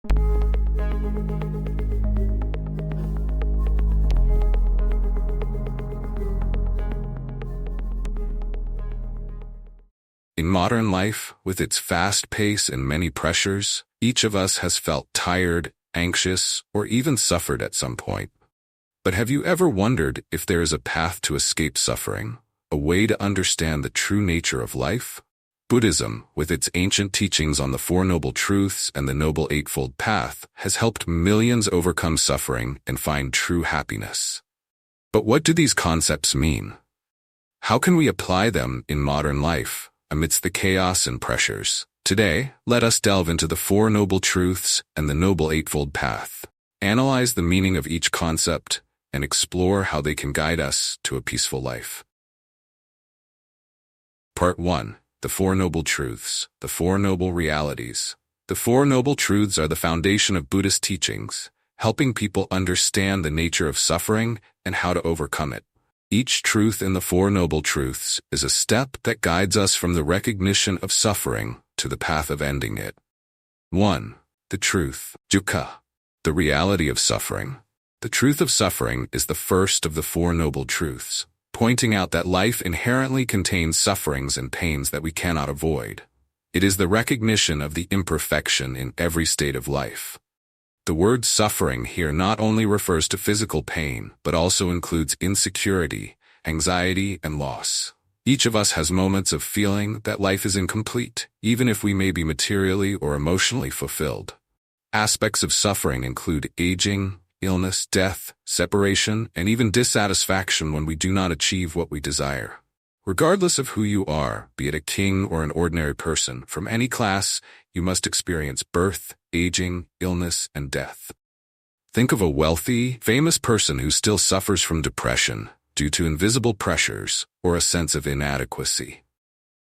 In modern life, with its fast pace and many pressures, each of us has felt tired, anxious, or even suffered at some point. But have you ever wondered if there is a path to escape suffering, a way to understand the true nature of life? Buddhism, with its ancient teachings on the Four Noble Truths and the Noble Eightfold Path, has helped millions overcome suffering and find true happiness. But what do these concepts mean? How can we apply them in modern life, amidst the chaos and pressures? Today, let us delve into the Four Noble Truths and the Noble Eightfold Path, analyze the meaning of each concept, and explore how they can guide us to a peaceful life. Part 1. The Four Noble Truths, the Four Noble Realities. The Four Noble Truths are the foundation of Buddhist teachings, helping people understand the nature of suffering and how to overcome it. Each truth in the Four Noble Truths is a step that guides us from the recognition of suffering to the path of ending it. 1. The truth, dukkha, the reality of suffering. The truth of suffering is the first of the Four Noble Truths, pointing out that life inherently contains sufferings and pains that we cannot avoid. It is the recognition of the imperfection in every state of life. The word suffering here not only refers to physical pain, but also includes insecurity, anxiety, and loss. Each of us has moments of feeling that life is incomplete, even if we may be materially or emotionally fulfilled. Aspects of suffering include aging, illness, death, separation, and even dissatisfaction when we do not achieve what we desire. Regardless of who you are, be it a king or an ordinary person, from any class, you must experience birth, aging, illness, and death. Think of a wealthy, famous person who still suffers from depression due to invisible pressures or a sense of inadequacy.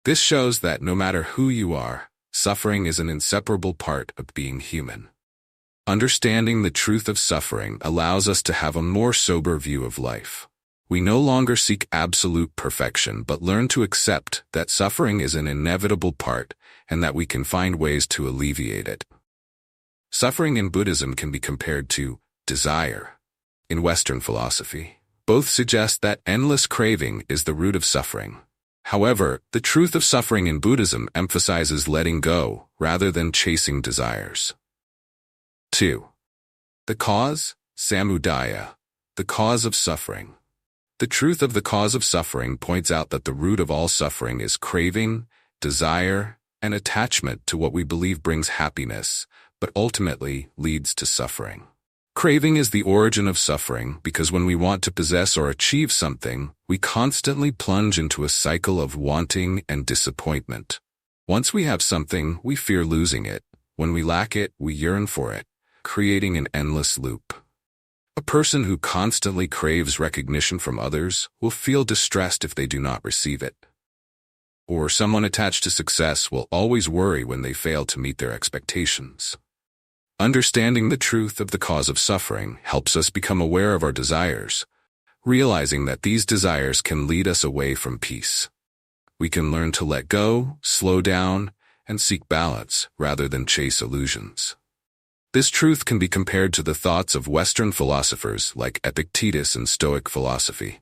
This shows that no matter who you are, suffering is an inseparable part of being human. Understanding the truth of suffering allows us to have a more sober view of life. We no longer seek absolute perfection, but learn to accept that suffering is an inevitable part and that we can find ways to alleviate it. Suffering in Buddhism can be compared to desire. In Western philosophy, both suggest that endless craving is the root of suffering. However, the truth of suffering in Buddhism emphasizes letting go rather than chasing desires. 2. The cause, samudaya, the cause of suffering. The truth of the cause of suffering points out that the root of all suffering is craving, desire, and attachment to what we believe brings happiness, but ultimately leads to suffering. Craving is the origin of suffering because when we want to possess or achieve something, we constantly plunge into a cycle of wanting and disappointment. Once we have something, we fear losing it. When we lack it, we yearn for it, creating an endless loop. A person who constantly craves recognition from others will feel distressed if they do not receive it. Or someone attached to success will always worry when they fail to meet their expectations. Understanding the truth of the cause of suffering helps us become aware of our desires, realizing that these desires can lead us away from peace. We can learn to let go, slow down, and seek balance rather than chase illusions. This truth can be compared to the thoughts of Western philosophers like Epictetus and Stoic philosophy.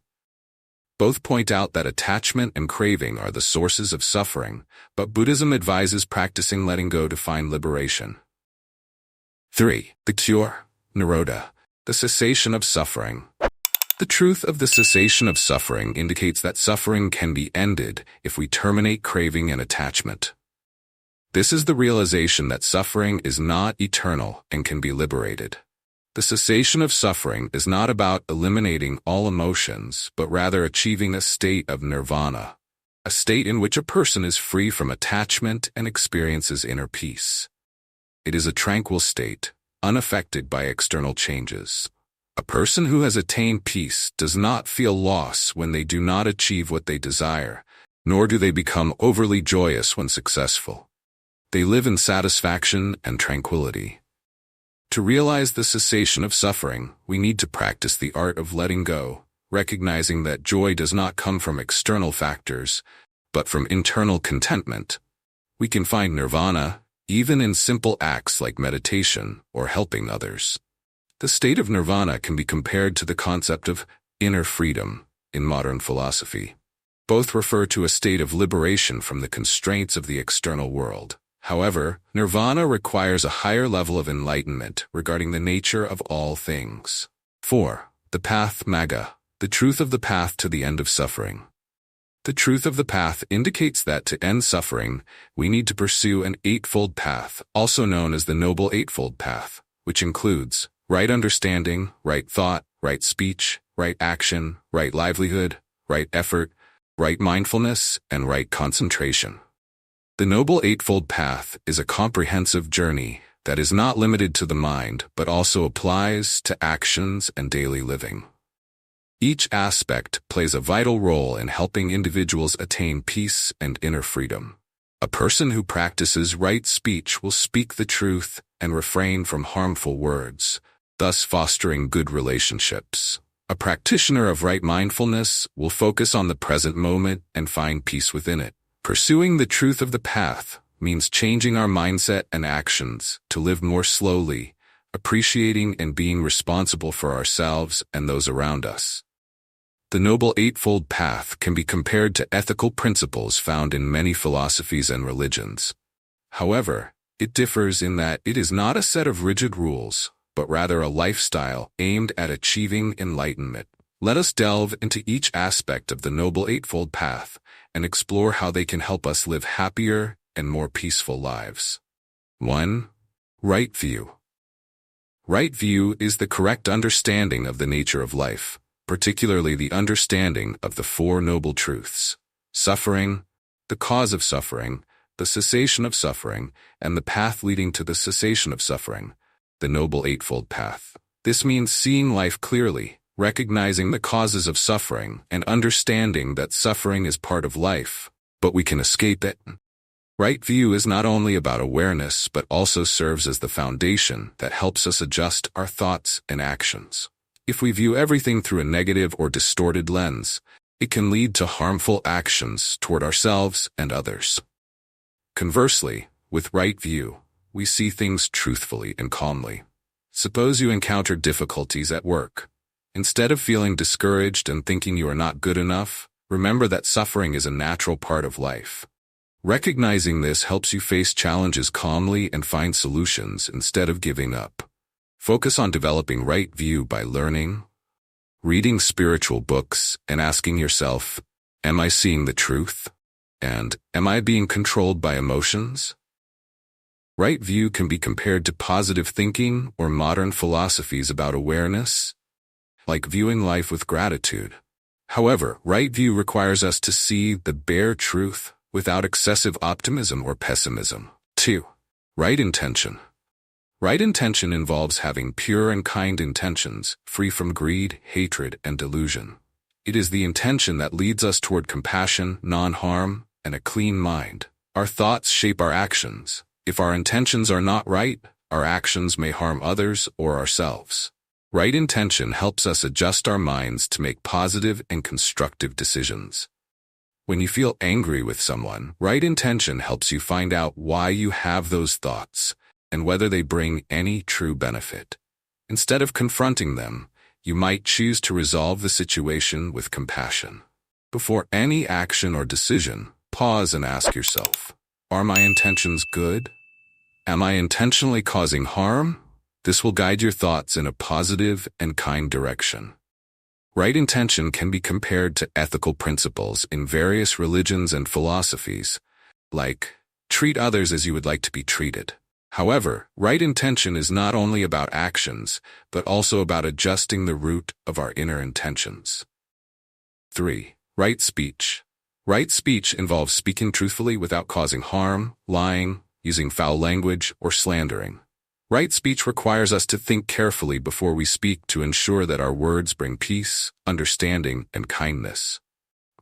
Both point out that attachment and craving are the sources of suffering, but Buddhism advises practicing letting go to find liberation. 3. The cure, nirodha, the cessation of suffering. The truth of the cessation of suffering indicates that suffering can be ended if we terminate craving and attachment. This is the realization that suffering is not eternal and can be liberated. The cessation of suffering is not about eliminating all emotions, but rather achieving a state of nirvana, a state in which a person is free from attachment and experiences inner peace. It is a tranquil state, unaffected by external changes. A person who has attained peace does not feel loss when they do not achieve what they desire, nor do they become overly joyous when successful. They live in satisfaction and tranquility. To realize the cessation of suffering, we need to practice the art of letting go, recognizing that joy does not come from external factors, but from internal contentment. We can find nirvana, even in simple acts like meditation or helping others. The state of nirvana can be compared to the concept of inner freedom in modern philosophy. Both refer to a state of liberation from the constraints of the external world. However, nirvana requires a higher level of enlightenment regarding the nature of all things. 4. The path magga, the truth of the path to the end of suffering. The truth of the path indicates that to end suffering, we need to pursue an eightfold path, also known as the Noble Eightfold Path, which includes right understanding, right thought, right speech, right action, right livelihood, right effort, right mindfulness, and right concentration. The Noble Eightfold Path is a comprehensive journey that is not limited to the mind, but also applies to actions and daily living. Each aspect plays a vital role in helping individuals attain peace and inner freedom. A person who practices right speech will speak the truth and refrain from harmful words, thus fostering good relationships. A practitioner of right mindfulness will focus on the present moment and find peace within it. Pursuing the truth of the path means changing our mindset and actions to live more slowly, appreciating and being responsible for ourselves and those around us. The Noble Eightfold Path can be compared to ethical principles found in many philosophies and religions. However, it differs in that it is not a set of rigid rules, but rather a lifestyle aimed at achieving enlightenment. Let us delve into each aspect of the Noble Eightfold Path and explore how they can help us live happier and more peaceful lives. 1. Right view. Right view is the correct understanding of the nature of life, particularly the understanding of the Four Noble Truths: suffering, the cause of suffering, the cessation of suffering, and the path leading to the cessation of suffering, the Noble Eightfold Path. This means seeing life clearly, recognizing the causes of suffering, and understanding that suffering is part of life, but we can escape it. Right view is not only about awareness, but also serves as the foundation that helps us adjust our thoughts and actions. If we view everything through a negative or distorted lens, it can lead to harmful actions toward ourselves and others. Conversely, with right view, we see things truthfully and calmly. Suppose you encounter difficulties at work. Instead of feeling discouraged and thinking you are not good enough, remember that suffering is a natural part of life. Recognizing this helps you face challenges calmly and find solutions instead of giving up. Focus on developing right view by learning, reading spiritual books, and asking yourself, am I seeing the truth? And am I being controlled by emotions? Right view can be compared to positive thinking or modern philosophies about awareness, like viewing life with gratitude. However, right view requires us to see the bare truth without excessive optimism or pessimism. 2. Right intention. Right intention involves having pure and kind intentions, free from greed, hatred, and delusion. It is the intention that leads us toward compassion, non-harm, and a clean mind. Our thoughts shape our actions. If our intentions are not right, our actions may harm others or ourselves. Right intention helps us adjust our minds to make positive and constructive decisions. When you feel angry with someone, right intention helps you find out why you have those thoughts and whether they bring any true benefit. Instead of confronting them, you might choose to resolve the situation with compassion. Before any action or decision, pause and ask yourself, are my intentions good? Am I intentionally causing harm? This will guide your thoughts in a positive and kind direction. Right intention can be compared to ethical principles in various religions and philosophies, like, treat others as you would like to be treated. However, right intention is not only about actions, but also about adjusting the root of our inner intentions. 3. Right speech. Right speech involves speaking truthfully without causing harm, lying, using foul language, or slandering. Right speech requires us to think carefully before we speak to ensure that our words bring peace, understanding, and kindness.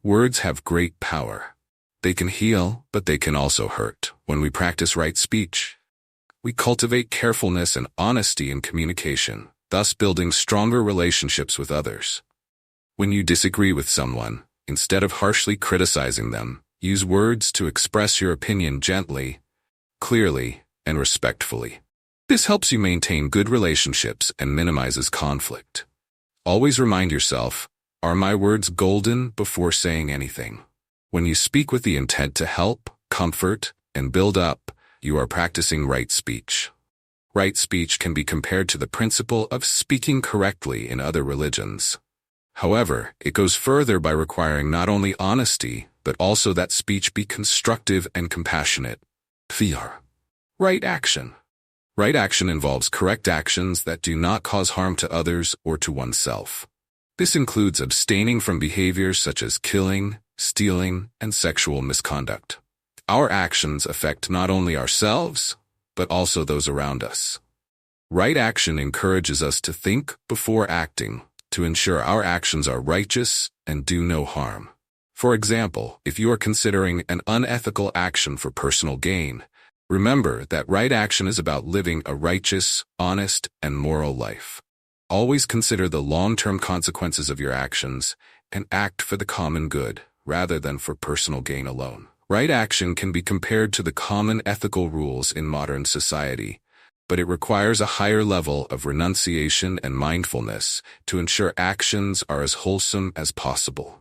Words have great power. They can heal, but they can also hurt. When we practice right speech, we cultivate carefulness and honesty in communication, thus building stronger relationships with others. When you disagree with someone, instead of harshly criticizing them, use words to express your opinion gently, clearly, and respectfully. This helps you maintain good relationships and minimizes conflict. Always remind yourself, are my words golden before saying anything? When you speak with the intent to help, comfort, and build up, you are practicing right speech. Right speech can be compared to the principle of speaking correctly in other religions. However, it goes further by requiring not only honesty, but also that speech be constructive and compassionate. Fear. Right action. Right action involves correct actions that do not cause harm to others or to oneself. This includes abstaining from behaviors such as killing, stealing, and sexual misconduct. Our actions affect not only ourselves, but also those around us. Right action encourages us to think before acting, to ensure our actions are righteous and do no harm. For example, if you are considering an unethical action for personal gain, remember that right action is about living a righteous, honest, and moral life. Always consider the long-term consequences of your actions and act for the common good, rather than for personal gain alone. Right action can be compared to the common ethical rules in modern society, but it requires a higher level of renunciation and mindfulness to ensure actions are as wholesome as possible.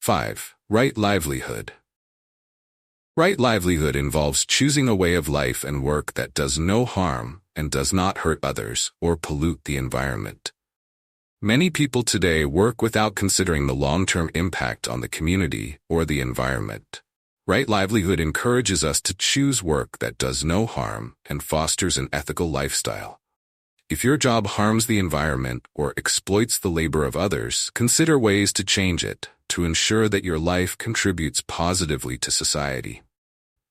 5. Right livelihood. Right livelihood involves choosing a way of life and work that does no harm and does not hurt others or pollute the environment. Many people today work without considering the long-term impact on the community or the environment. Right livelihood encourages us to choose work that does no harm and fosters an ethical lifestyle. If your job harms the environment or exploits the labor of others, consider ways to change it to ensure that your life contributes positively to society.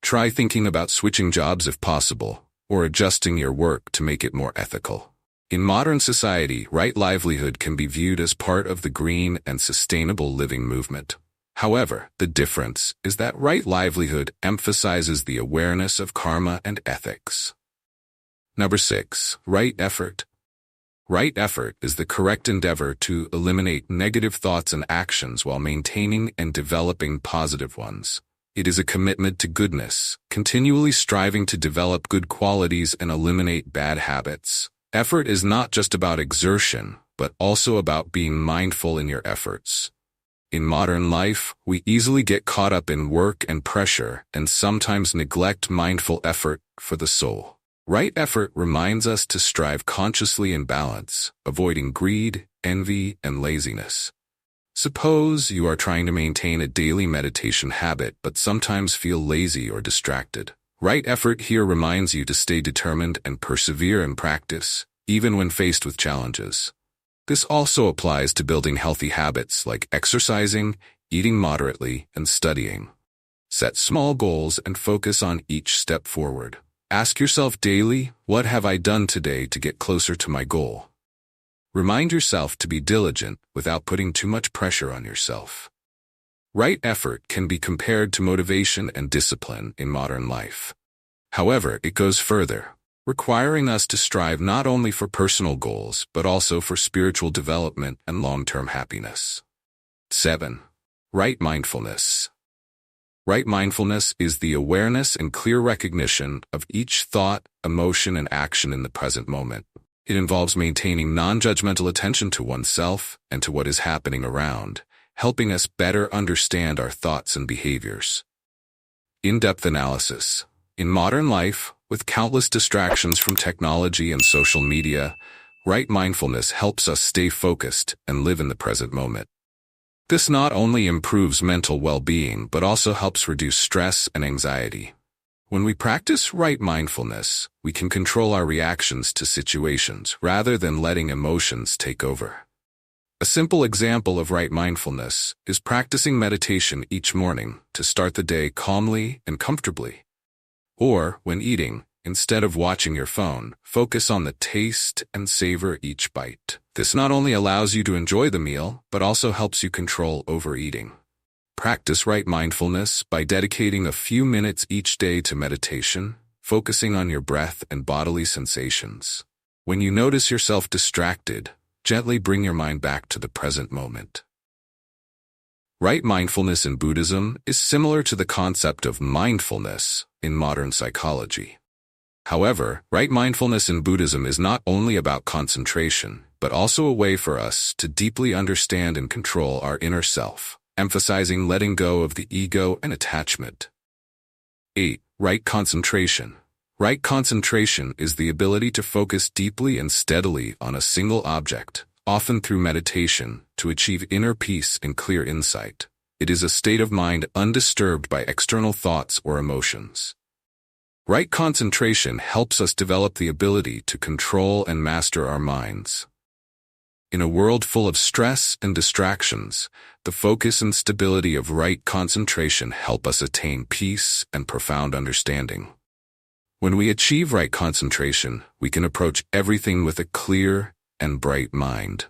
Try thinking about switching jobs if possible, or adjusting your work to make it more ethical. In modern society, right livelihood can be viewed as part of the green and sustainable living movement. However, the difference is that right livelihood emphasizes the awareness of karma and ethics. Number 6. Right effort. Right effort is the correct endeavor to eliminate negative thoughts and actions while maintaining and developing positive ones. It is a commitment to goodness, continually striving to develop good qualities and eliminate bad habits. Effort is not just about exertion, but also about being mindful in your efforts. In modern life, we easily get caught up in work and pressure and sometimes neglect mindful effort for the soul. Right effort reminds us to strive consciously in balance, avoiding greed, envy, and laziness. Suppose you are trying to maintain a daily meditation habit but sometimes feel lazy or distracted. Right effort here reminds you to stay determined and persevere in practice, even when faced with challenges. This also applies to building healthy habits like exercising, eating moderately, and studying. Set small goals and focus on each step forward. Ask yourself daily, what have I done today to get closer to my goal? Remind yourself to be diligent without putting too much pressure on yourself. Right effort can be compared to motivation and discipline in modern life. However, it goes further, requiring us to strive not only for personal goals, but also for spiritual development and long-term happiness. 7. Right mindfulness. Right mindfulness is the awareness and clear recognition of each thought, emotion, and action in the present moment. It involves maintaining non-judgmental attention to oneself and to what is happening around, helping us better understand our thoughts and behaviors. In-depth analysis. In modern life, with countless distractions from technology and social media, right mindfulness helps us stay focused and live in the present moment. This not only improves mental well-being, but also helps reduce stress and anxiety. When we practice right mindfulness, we can control our reactions to situations rather than letting emotions take over. A simple example of right mindfulness is practicing meditation each morning to start the day calmly and comfortably. Or, when eating, instead of watching your phone, focus on the taste and savor each bite. This not only allows you to enjoy the meal, but also helps you control overeating. Practice right mindfulness by dedicating a few minutes each day to meditation, focusing on your breath and bodily sensations. When you notice yourself distracted, gently bring your mind back to the present moment. Right mindfulness in Buddhism is similar to the concept of mindfulness in modern psychology. However, right mindfulness in Buddhism is not only about concentration, but also a way for us to deeply understand and control our inner self, emphasizing letting go of the ego and attachment. 8. Right concentration. Right concentration is the ability to focus deeply and steadily on a single object, often through meditation, to achieve inner peace and clear insight. It is a state of mind undisturbed by external thoughts or emotions. Right concentration helps us develop the ability to control and master our minds. In a world full of stress and distractions, the focus and stability of right concentration help us attain peace and profound understanding. When we achieve right concentration, we can approach everything with a clear and bright mind.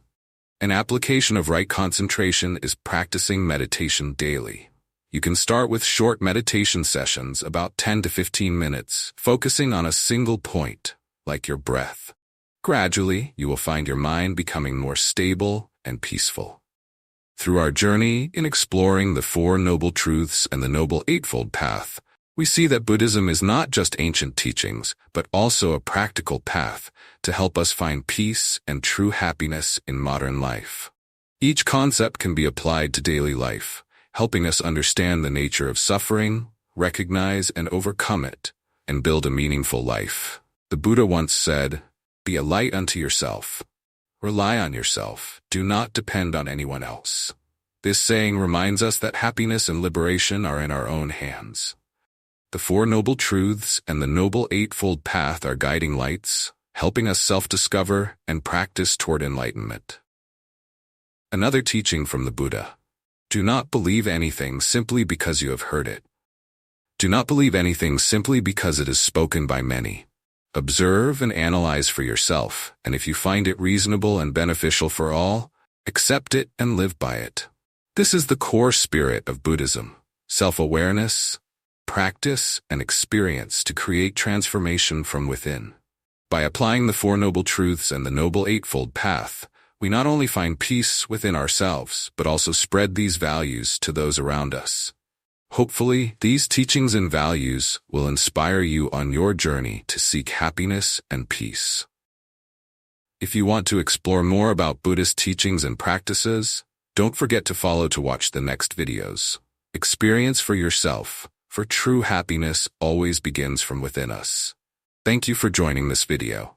An application of right concentration is practicing meditation daily. You can start with short meditation sessions, about 10 to 15 minutes, focusing on a single point, like your breath. Gradually, you will find your mind becoming more stable and peaceful. Through our journey in exploring the Four Noble Truths and the Noble Eightfold Path, we see that Buddhism is not just ancient teachings, but also a practical path to help us find peace and true happiness in modern life. Each concept can be applied to daily life, helping us understand the nature of suffering, recognize and overcome it, and build a meaningful life. The Buddha once said, "Be a light unto yourself. Rely on yourself. Do not depend on anyone else." This saying reminds us that happiness and liberation are in our own hands. The Four Noble Truths and the Noble Eightfold Path are guiding lights, helping us self-discover and practice toward enlightenment. Another teaching from the Buddha: do not believe anything simply because you have heard it. Do not believe anything simply because it is spoken by many. Observe and analyze for yourself, and if you find it reasonable and beneficial for all, accept it and live by it. This is the core spirit of Buddhism: self-awareness, practice, and experience to create transformation from within. By applying the Four Noble Truths and the Noble Eightfold Path, we not only find peace within ourselves, but also spread these values to those around us. Hopefully, these teachings and values will inspire you on your journey to seek happiness and peace. If you want to explore more about Buddhist teachings and practices, don't forget to follow to watch the next videos. Experience for yourself, for true happiness always begins from within us. Thank you for joining this video.